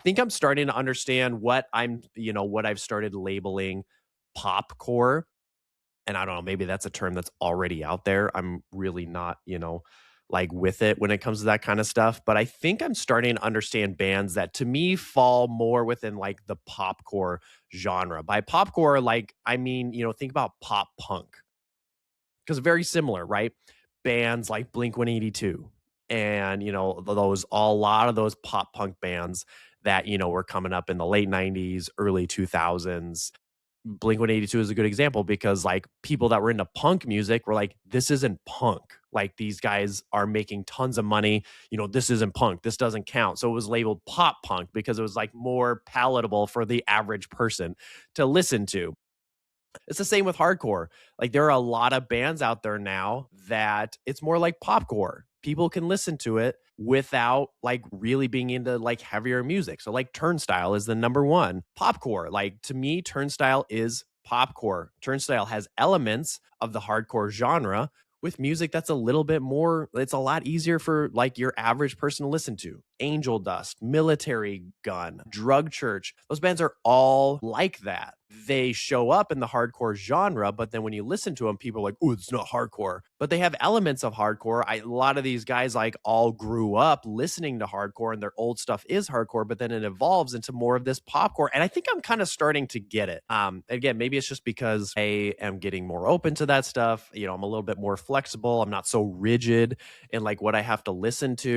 think I'm starting to understand what I've started labeling popcore. And I don't know, maybe that's a term that's already out there. I'm really not, like with it when it comes to that kind of stuff. But I think I'm starting to understand bands that to me fall more within like the popcore genre. By popcore, like, I mean, think about pop punk because very similar, right? Bands like Blink 182 and, a lot of those pop punk bands that, were coming up in the late 90s, early 2000s. Blink 182 is a good example because like people that were into punk music were like, this isn't punk. Like these guys are making tons of money. This isn't punk. This doesn't count. So it was labeled pop punk because it was like more palatable for the average person to listen to. It's the same with hardcore. Like there are a lot of bands out there now that it's more like popcore. People can listen to it without like really being into like heavier music. So like Turnstile is the number one popcore. Like to me, Turnstile is popcore. Turnstile has elements of the hardcore genre with music that's a little bit more, it's a lot easier for like your average person to listen to. Angel Dust, Military Gun, Drug Church, those bands are all like that. They show up in the hardcore genre, but then when you listen to them, people are like, oh, it's not hardcore. But they have elements of hardcore. A lot of these guys like all grew up listening to hardcore and their old stuff is hardcore, but then it evolves into more of this popcore. And I think I'm kind of starting to get it. Again, maybe it's just because I am getting more open to that stuff. I'm a little bit more flexible. I'm not so rigid in like what I have to listen to.